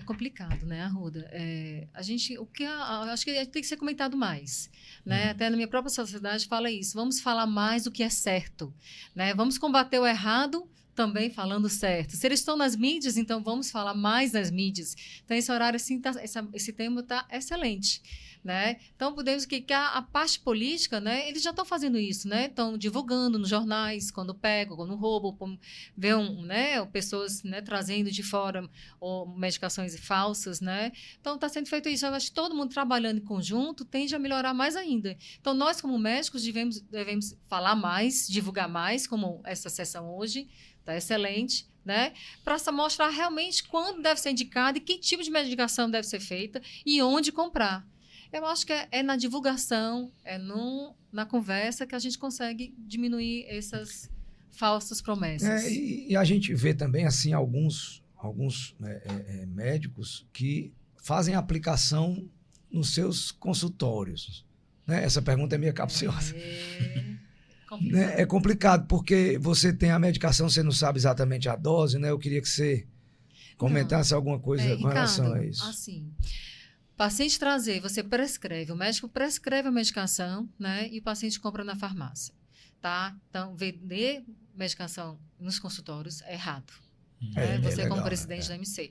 complicado, né, Arruda? Acho que tem que ser comentado mais, né? Até na minha própria sociedade fala isso. Vamos falar mais do que é certo, né? Vamos combater o errado também falando certo. Se eles estão nas mídias, então vamos falar mais nas mídias. Então, esse horário, assim, esse tema está excelente, né? Então, podemos que a parte política, né, eles já estão fazendo isso, né? Estão divulgando nos jornais, quando pegam, quando roubam, vê né, pessoas, né, trazendo de fora ou medicações falsas, né? Então, está sendo feito isso. Eu acho que todo mundo trabalhando em conjunto tende a melhorar mais ainda. Então, nós, como médicos, devemos falar mais, divulgar mais, como essa sessão hoje, está excelente, né? Para mostrar realmente quando deve ser indicado e que tipo de medicação deve ser feita e onde comprar. Eu acho que é na divulgação, na conversa que a gente consegue diminuir essas falsas promessas.
E a gente vê também assim alguns médicos que fazem aplicação nos seus consultórios. Né? Essa pergunta é meio capciosa. É complicado, porque você tem a medicação, você não sabe exatamente a dose, né? Eu queria que você comentasse alguma coisa com relação a isso.
Assim, paciente você prescreve, o médico prescreve a medicação, né? E o paciente compra na farmácia, tá? Então, vender medicação nos consultórios é errado. Você como presidente da MC.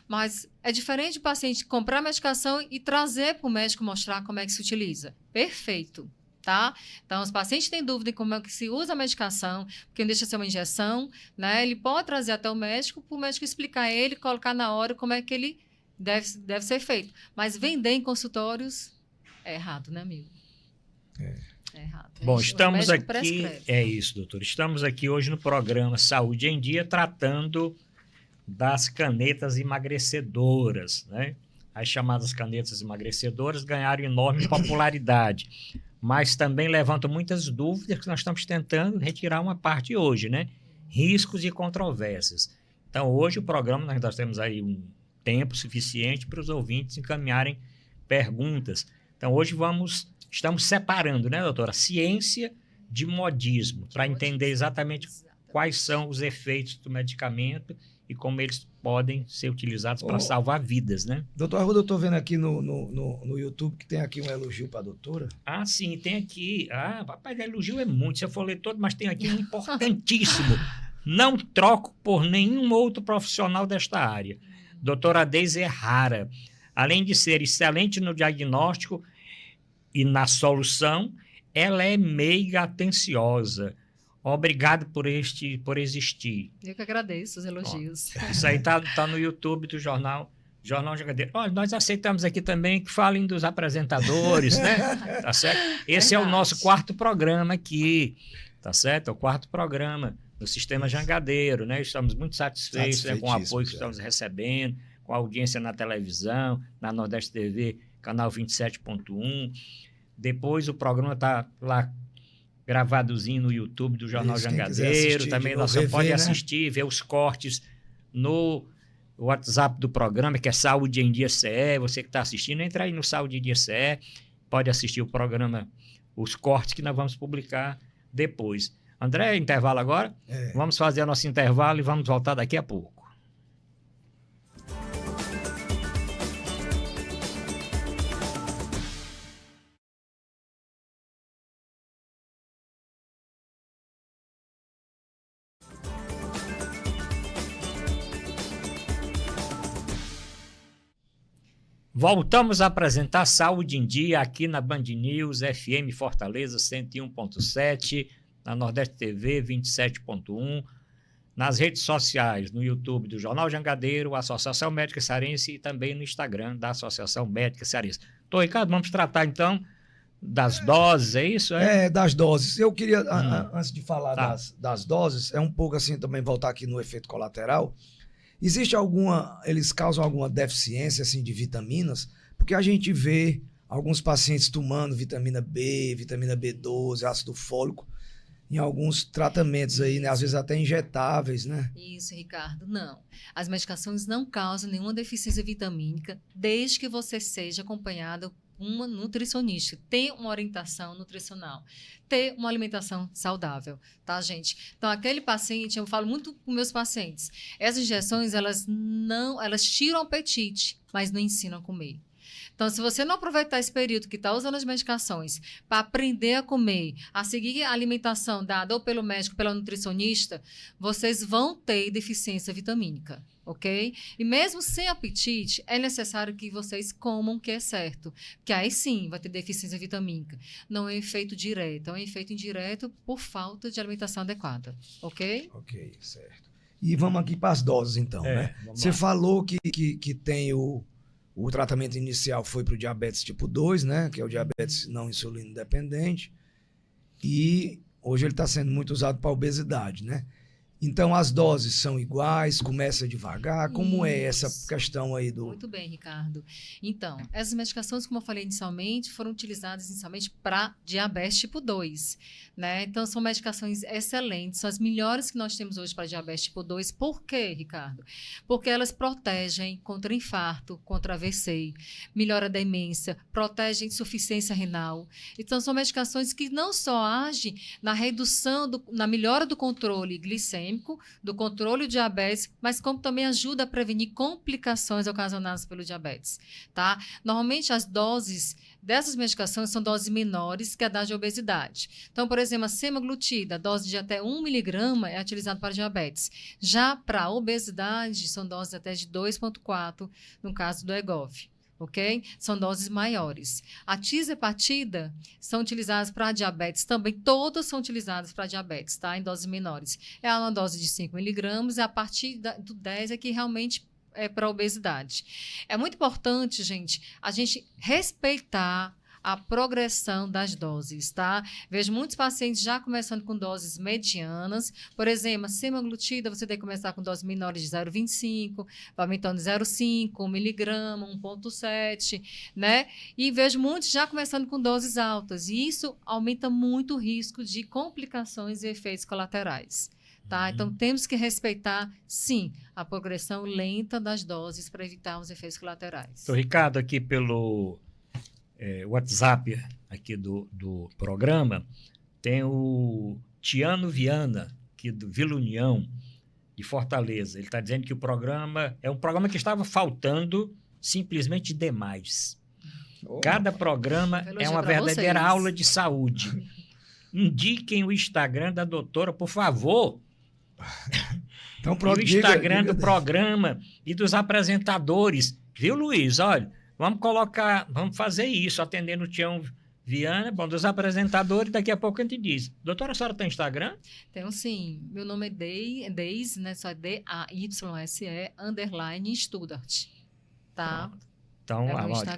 Mas é diferente o paciente comprar a medicação e trazer para o médico mostrar como é que se utiliza. Perfeito. Tá? Então, os pacientes têm dúvida em como é que se usa a medicação, porque não deixa de ser uma injeção, né? Ele pode trazer até o médico, para o médico explicar a ele, colocar na hora como é que ele deve ser feito. Mas vender em consultórios é errado, né, amigo? É errado.
Bom, estamos aqui... prescreve. É isso, doutor. Estamos aqui hoje no programa Saúde em Dia, tratando das canetas emagrecedoras, né? As chamadas canetas emagrecedoras ganharam enorme popularidade, mas também levantam muitas dúvidas que nós estamos tentando retirar uma parte hoje, né? Riscos e controvérsias. Então, hoje o programa, nós temos aí um tempo suficiente para os ouvintes encaminharem perguntas. Então, hoje estamos separando, né, doutora, ciência de modismo, para entender exatamente quais são os efeitos do medicamento e como eles podem ser utilizados para salvar vidas, né?
Doutor Arruda, eu estou vendo aqui no YouTube que tem aqui um elogio para a doutora.
Ah, sim, tem aqui. Ah, papai, elogio é muito, se eu for ler todo, mas tem aqui um importantíssimo. Não troco por nenhum outro profissional desta área. Doutora Deise Errara, além de ser excelente no diagnóstico e na solução, ela é meiga atenciosa. Obrigado por existir.
Eu que agradeço os elogios.
Isso aí tá no YouTube do Jornal Jangadeiro. Nós aceitamos aqui também que falem dos apresentadores, né? Tá certo? Esse é o nosso 4º programa aqui, tá certo? É o 4º programa do Sistema Jangadeiro, né? Estamos muito satisfeitos, né, com o apoio que estamos recebendo, com a audiência na televisão, na Nordeste TV, canal 27.1. Depois o programa está lá gravadozinho no YouTube do Jornal Jangadeiro. Também você pode assistir, ver os cortes no WhatsApp do programa, que é Saúde em Dia CE. Você que está assistindo, entra aí no Saúde em Dia CE, pode assistir o programa, os cortes que nós vamos publicar depois. André, intervalo agora? Vamos fazer o nosso intervalo e vamos voltar daqui a pouco. Voltamos a apresentar Saúde em Dia aqui na Band News FM Fortaleza 101.7, na Nordeste TV 27.1, nas redes sociais, no YouTube do Jornal Jangadeiro, Associação Médica Cearense e também no Instagram da Associação Médica Cearense. Doutor Ricardo, vamos tratar então das doses, é isso?
Das doses. Eu queria, antes de falar das doses, um pouco assim também voltar aqui no efeito colateral. Existe eles causam alguma deficiência assim, de vitaminas? Porque a gente vê alguns pacientes tomando vitamina B, vitamina B12, ácido fólico, em alguns tratamentos aí, né? Às vezes até injetáveis, né?
Isso, Ricardo, não. As medicações não causam nenhuma deficiência vitamínica, desde que você seja acompanhado uma nutricionista, ter uma orientação nutricional, ter uma alimentação saudável, tá, gente? Então, aquele paciente, eu falo muito com meus pacientes, essas injeções, elas tiram o apetite, mas não ensinam a comer. Então, se você não aproveitar esse período que está usando as medicações para aprender a comer, a seguir a alimentação dada ou pelo médico, ou pela nutricionista, vocês vão ter deficiência vitamínica, ok? E mesmo sem apetite, é necessário que vocês comam o que é certo, porque aí sim vai ter deficiência vitamínica. Não é efeito direto, é um efeito indireto por falta de alimentação adequada, ok?
Ok, certo. E vamos aqui para as doses, então, né? Você falou que tem o tratamento inicial foi para o diabetes tipo 2, né? Que é o diabetes não insulino dependente. E hoje ele está sendo muito usado para obesidade, né? Então, as doses são iguais, começa devagar. Como é essa questão aí do...
Muito bem, Ricardo. Então, essas medicações, como eu falei inicialmente, foram utilizadas inicialmente para diabetes tipo 2, né? Então, são medicações excelentes, são as melhores que nós temos hoje para diabetes tipo 2. Por quê, Ricardo? Porque elas protegem contra infarto, contra AVC, melhora a demência, protegem insuficiência renal. Então, são medicações que não só agem na redução, na melhora do controle glicêmico, do controle do diabetes, mas como também ajuda a prevenir complicações ocasionadas pelo diabetes, tá? Normalmente as doses dessas medicações são doses menores que a da de obesidade. Então, por exemplo, a semaglutida, dose de até 1 miligrama é utilizada para diabetes. Já para obesidade, são doses até de 2,4 no caso do Wegovy. Ok? São doses maiores. A tirzepatida são utilizadas para diabetes também, todas são utilizadas para diabetes, tá? Em doses menores. É uma dose de 5 miligramas e a partir do 10 é que realmente é para obesidade. É muito importante, gente, a gente respeitar a progressão das doses, tá? Vejo muitos pacientes já começando com doses medianas. Por exemplo, a semaglutida, você tem que começar com doses menores de 0,25, vai aumentando de 0,5, 1 miligrama, 1,7, né? E vejo muitos já começando com doses altas. E isso aumenta muito o risco de complicações e efeitos colaterais. Tá? Então, temos que respeitar, sim, a progressão lenta das doses para evitar os efeitos colaterais.
Então, Ricardo, aqui pelo WhatsApp aqui do programa, tem o Tiano Viana, aqui do Vila União, de Fortaleza. Ele está dizendo que o programa é um programa que estava faltando simplesmente demais. Cada programa é uma verdadeira aula de saúde. Indiquem o Instagram da doutora, por favor.
Então,
e o Instagram do programa e dos apresentadores. Viu, Luiz? Olha, vamos fazer isso, atendendo o Tião Viana, bom, dos apresentadores, daqui a pouco a gente diz. Doutora, a senhora tem Instagram?
Tenho sim. Meu nome é Deise, né? Só é D-A-Y-S-E, _ Studart. Tá?
Então,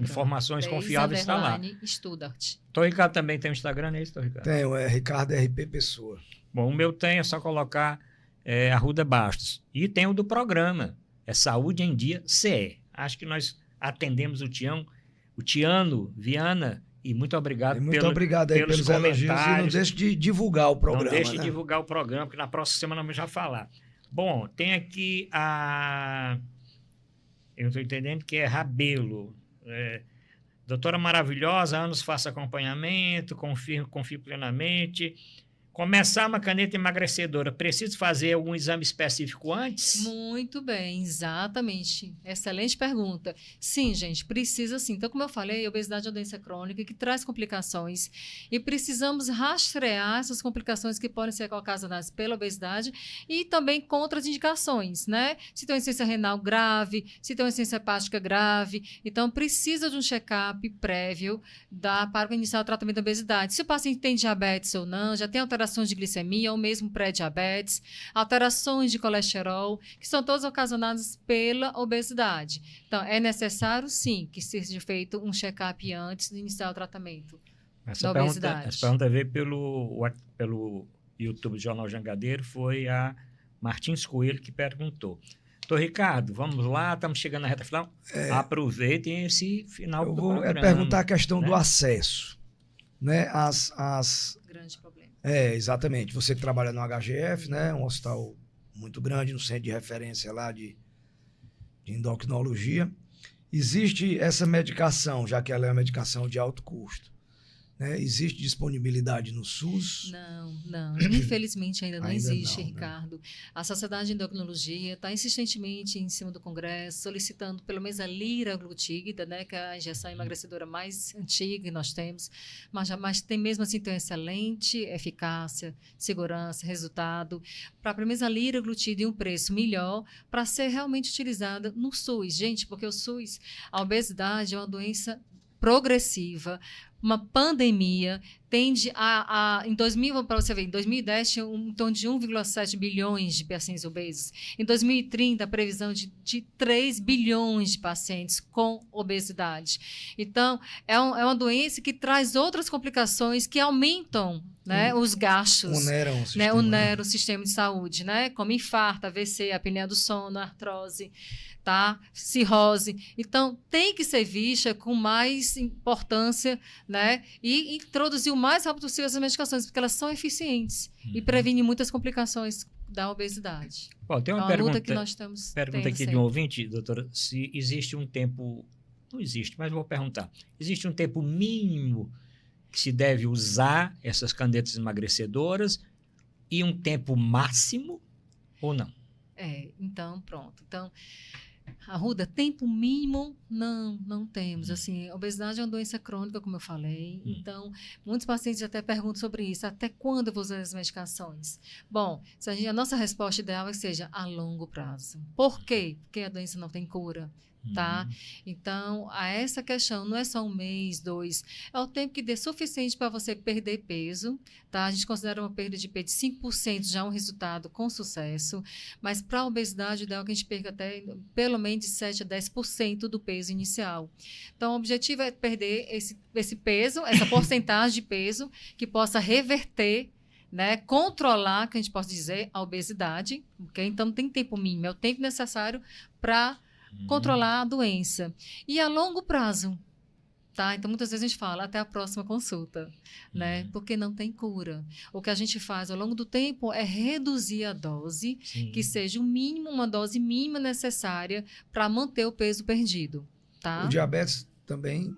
informações confiáveis está lá.
Studart.
Então, o Ricardo também tem um Instagram, não é isso, Ricardo?
Tenho, é Ricardo RP Pessoa.
Bom, o meu tem, é só colocar Arruda Bastos. E tem o do programa, é Saúde em Dia CE. Acho que nós atendemos o Tiano Viana, e muito obrigado
obrigado aí pelos elogios. E não deixe de divulgar o programa.
Não deixe de divulgar o programa, porque na próxima semana vamos já falar. Bom, tem aqui eu não estou entendendo que é Rabelo. Doutora maravilhosa, anos faça acompanhamento, confio plenamente. Começar uma caneta emagrecedora, preciso fazer algum exame específico antes?
Muito bem, exatamente. Excelente pergunta. Sim, gente, precisa sim. Então, como eu falei, a obesidade é uma doença crônica que traz complicações e precisamos rastrear essas complicações que podem ser ocasionadas pela obesidade e também contra as indicações, né? Se tem uma insuficiência renal grave, se tem uma insuficiência hepática grave, então precisa de um check-up prévio para iniciar o tratamento da obesidade. Se o paciente tem diabetes ou não, já tem alterações de glicemia ou mesmo pré-diabetes, alterações de colesterol, que são todas ocasionadas pela obesidade. Então, é necessário, sim, que seja feito um check-up antes de iniciar o tratamento da obesidade.
Essa pergunta veio pelo YouTube do Jornal Jangadeiro, foi a Martins Coelho que perguntou. Doutor Ricardo, vamos lá, estamos chegando na reta final. Aproveitem esse final do programa.
Eu vou perguntar a questão do acesso, né?
Grande problema.
Exatamente. Você que trabalha no HGF, né? Um hospital muito grande, no centro de referência lá de endocrinologia. Existe essa medicação, já que ela é uma medicação de alto custo, né? Existe disponibilidade no SUS?
Não. Infelizmente ainda não existe,
não, né?
Ricardo. A Sociedade de Endocrinologia está insistentemente em cima do Congresso, solicitando pelo menos a liraglutida, né, que é a injeção emagrecedora mais antiga que nós temos, mas tem mesmo assim tem excelente eficácia, segurança, resultado, para pelo menos a liraglutida e um preço melhor para ser realmente utilizada no SUS. Gente, porque o SUS, a obesidade é uma doença progressiva, uma pandemia, tende em 2000, para você ver, em 2010 tinha em torno de 1,7 bilhões de pacientes obesos. Em 2030, a previsão de 3 bilhões de pacientes com obesidade. Então, é uma doença que traz outras complicações que aumentam, né, os gastos.
Oneram o sistema,
Onera o sistema de saúde, né, como infarto, AVC, apneia do sono, artrose, tá? Cirrose. Então, tem que ser vista com mais importância, né? E introduzir o mais rápido possível essas medicações, porque elas são eficientes e previnem muitas complicações da obesidade.
Bom, tem uma
é uma luta que nós estamos
pergunta aqui de um ouvinte, doutora, se existe um tempo... Não existe, mas vou perguntar. Existe um tempo mínimo que se deve usar essas canetas emagrecedoras e um tempo máximo ou não?
Então, pronto. Então, Arruda, tempo mínimo, não temos. Assim, a obesidade é uma doença crônica, como eu falei. Então, muitos pacientes até perguntam sobre isso. Até quando eu vou usar as medicações? Bom, a nossa resposta ideal é que seja a longo prazo. Por quê? Porque a doença não tem cura. Tá? Então, a essa questão não é só 1 mês, 2, é o tempo que dê suficiente para você perder peso, tá? A gente considera uma perda de peso de 5% já um resultado com sucesso, mas para a obesidade, o ideal é que a gente perca até pelo menos de 7 a 10% do peso inicial. Então, o objetivo é perder esse peso, essa porcentagem de peso que possa reverter, né, controlar, que a gente possa dizer, a obesidade, okay? Então não tem tempo mínimo, é o tempo necessário para controlar a doença. E a longo prazo, tá? Então, muitas vezes a gente fala até a próxima consulta, né? Porque não tem cura. O que a gente faz ao longo do tempo é reduzir a dose, que seja uma dose mínima necessária para manter o peso perdido, tá?
O diabetes também...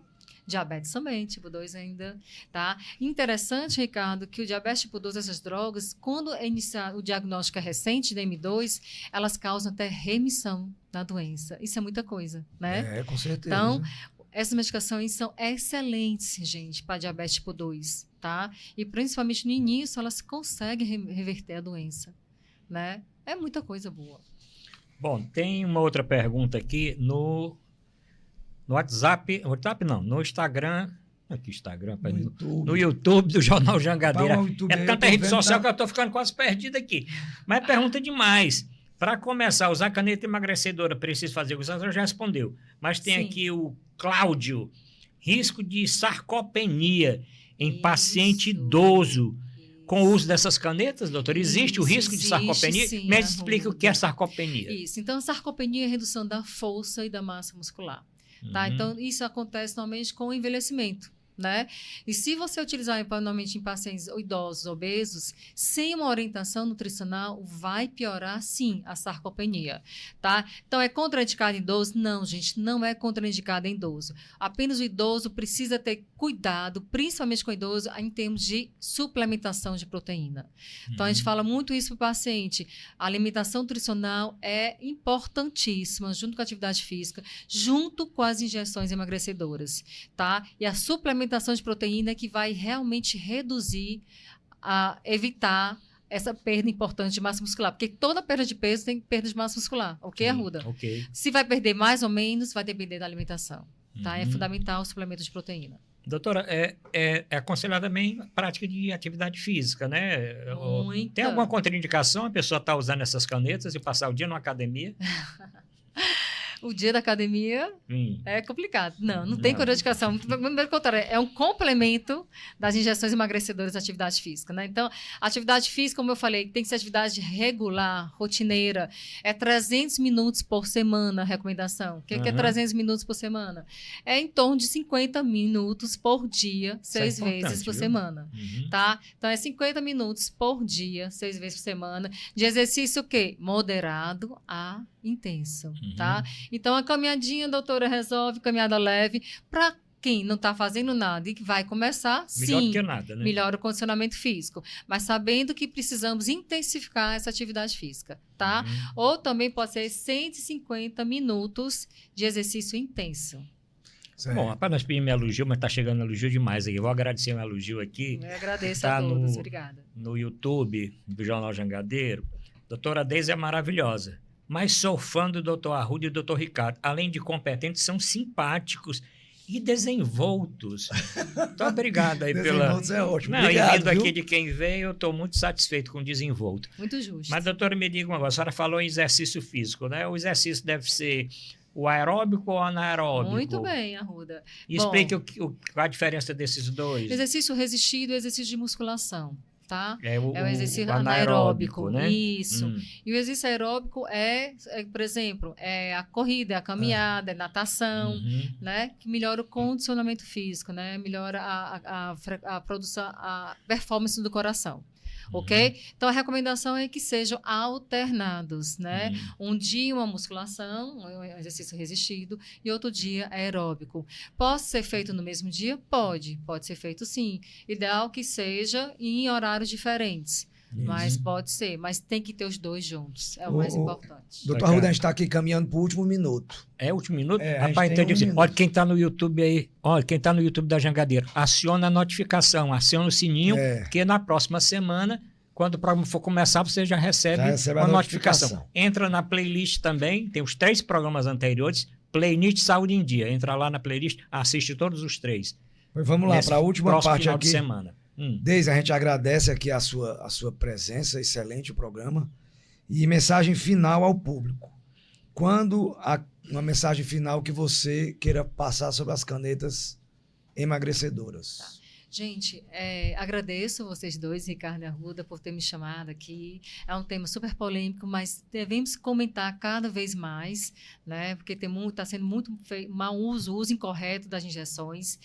Diabetes também, tipo 2 ainda, tá? Interessante, Ricardo, que o diabetes tipo 2, essas drogas, quando é iniciado o diagnóstico é recente da M2, elas causam até remissão da doença. Isso é muita coisa, né?
Com certeza.
Então, essas medicações são excelentes, gente, para diabetes tipo 2, tá? E principalmente no início, elas conseguem reverter a doença, né? É muita coisa boa.
Bom, tem uma outra pergunta aqui no WhatsApp, não, no Instagram, aqui Instagram, no YouTube do Jornal Jangadeira. É tanta rede social que eu estou ficando quase perdido aqui. Mas pergunta demais. Para começar a usar caneta emagrecedora, preciso fazer o que você já respondeu. Mas tem aqui o Cláudio, risco de sarcopenia em paciente idoso. Com o uso dessas canetas, doutor, existe o risco de sarcopenia?
Sim,
me explica o que é sarcopenia.
Isso, então a sarcopenia é a redução da força e da massa muscular. Tá? Então, isso acontece normalmente com o envelhecimento, né? E se você utilizar normalmente em pacientes idosos, obesos, sem uma orientação nutricional, vai piorar, sim, a sarcopenia, tá? Então, é contraindicado em idoso? Não, gente, não é contraindicado em idoso. Apenas o idoso precisa ter cuidado, principalmente com o idoso, em termos de suplementação de proteína. Então, a gente fala muito isso para o paciente. A alimentação nutricional é importantíssima, junto com a atividade física, junto com as injeções emagrecedoras, tá? E a suplementação de proteína que vai realmente reduzir, evitar essa perda importante de massa muscular. Porque toda perda de peso tem perda de massa muscular. Ok, Arruda?
Ok.
Se vai perder mais ou menos, vai depender da alimentação. Tá? É fundamental o suplemento de proteína.
Doutora, é aconselhado também a prática de atividade física, né?
Muita.
Tem alguma contraindicação a pessoa estar usando essas canetas e passar o dia numa academia?
O dia da academia é complicado. Não tem contraindicação. Pelo contrário, é um complemento das injeções emagrecedoras da atividade física, né? Então, a atividade física, como eu falei, tem que ser atividade regular, rotineira. É 300 minutos por semana a recomendação. O que é 300 minutos por semana? É em torno de 50 minutos por dia, 6 vezes por semana. Tá? Então, é 50 minutos por dia, 6 vezes por semana, de exercício o quê? Moderado a intenso, tá? Então, a caminhadinha, doutora, resolve, caminhada leve, para quem não está fazendo nada e que vai começar,
Melhor
sim,
do que nada, né?
melhora o condicionamento físico, mas sabendo que precisamos intensificar essa atividade física, tá? Ou também pode ser 150 minutos de exercício intenso.
Certo.
Bom, rapaz, nós pedimos elogio, mas tá chegando elogio demais aqui. Eu vou agradecer um elogio aqui.
Eu agradeço
Tá
a todos,
no-
obrigada.
No YouTube do Jornal Jangadeiro. Doutora Deise é maravilhosa, mas sou fã do doutor Arruda e do doutor Ricardo. Além de competentes, são simpáticos e desenvoltos. Muito obrigado aí pela...
Desenvoltos é ótimo.
Não,
Obrigado,
e vindo
viu?
aqui de quem veio, eu estou muito satisfeito com o desenvolto.
Muito justo.
Mas, doutora, me diga uma coisa. A senhora falou em exercício físico, né? O exercício deve ser o aeróbico ou anaeróbico?
Muito bem, Arruda.
E
Bom,
explique qual a diferença desses dois.
exercício resistido e exercício de musculação, tá?
É o
exercício
anaeróbico, né?
Isso. E o exercício aeróbico por exemplo, a corrida, a caminhada, a natação,
Uhum.
né? Que melhora o condicionamento físico, né? Melhora a produção, a performance do coração. Ok? Então, a recomendação é que sejam alternados, né? Um dia uma musculação, um exercício resistido, e outro dia aeróbico. Pode ser feito no mesmo dia? Pode ser feito sim. Ideal que seja em horários diferentes. Mas pode ser, mas tem que ter os dois juntos. É o mais importante.
Doutor Arruda, a gente está aqui caminhando para o último minuto.
É o último minuto?
É, a gente
Rapaz,
tem
entendi.
um minuto.
Olha quem está no YouTube aí. Olha, quem está no YouTube da Jangadeiro. Aciona a notificação, aciona o sininho, porque na próxima semana, quando o programa for começar, você já recebe
a
uma notificação. Entra na playlist também, tem os 3 programas anteriores, Playlist Saúde em Dia. Entra lá na playlist, assiste todos os 3.
Pois vamos lá, para a última
próximo
parte
final
aqui.
de semana.
Deise, a gente agradece aqui a sua presença, excelente o programa. E mensagem final ao público. Uma mensagem final que você queira passar sobre as canetas emagrecedoras.
Gente, agradeço vocês dois, Ricardo e Arruda, por ter me chamado aqui. É um tema super polêmico, mas devemos comentar cada vez mais, né? Porque está sendo muito mau uso incorreto das injeções.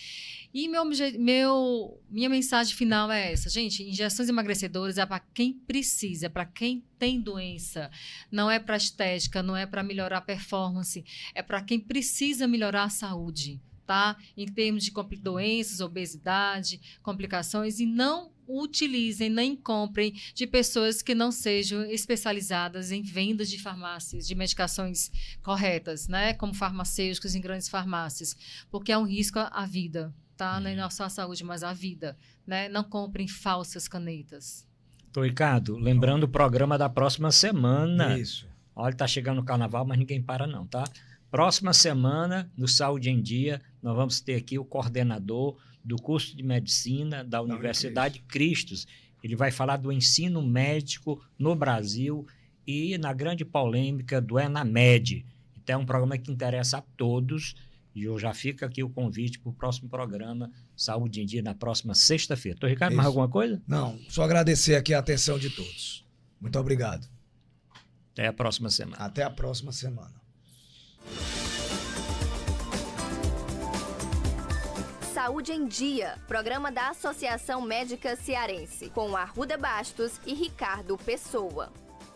E minha mensagem final é essa, gente: injeções emagrecedoras é para quem precisa, para quem tem doença. Não é para estética, não é para melhorar a performance, é para quem precisa melhorar a saúde. Tá? Em termos de doenças, obesidade, complicações, e não utilizem nem comprem de pessoas que não sejam especializadas em vendas de farmácias, de medicações corretas, né? Como farmacêuticos em grandes farmácias, porque é um risco à vida, tá? Não é só a saúde, mas à vida, né? Não comprem falsas canetas.
Doutor Ricardo, lembrando o programa da próxima semana.
Isso.
Olha, tá chegando o carnaval, mas ninguém para não, tá? Próxima semana, no Saúde em Dia, nós vamos ter aqui o coordenador do curso de medicina da Universidade Cristos. Ele vai falar do ensino médico no Brasil e na grande polêmica do ENAMED. Então, é um programa que interessa a todos e eu já fico aqui o convite para o próximo programa Saúde em Dia, na próxima sexta-feira. Doutor Ricardo, mais alguma coisa?
Não, só agradecer aqui a atenção de todos. Muito obrigado.
Até a próxima semana.
Até a próxima semana.
Saúde em Dia, programa da Associação Médica Cearense, com Arruda Bastos e Ricardo Pessoa.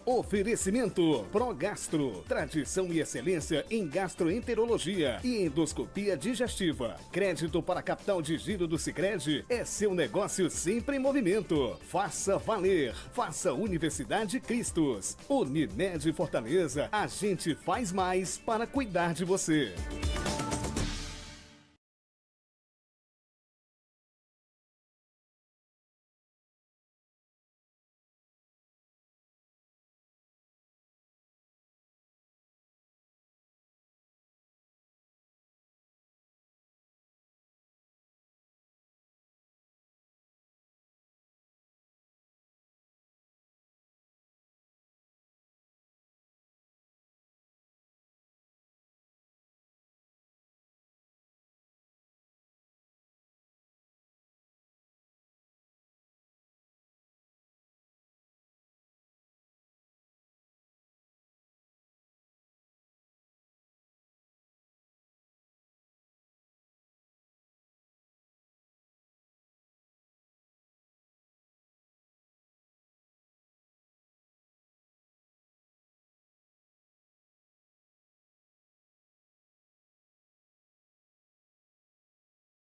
Oferecimento Progastro, tradição e excelência em gastroenterologia e endoscopia digestiva. Crédito para capital de giro do Sicredi é seu negócio sempre em movimento. Faça valer, faça Universidade Cristos. Unimed Fortaleza, a gente faz mais para cuidar de você.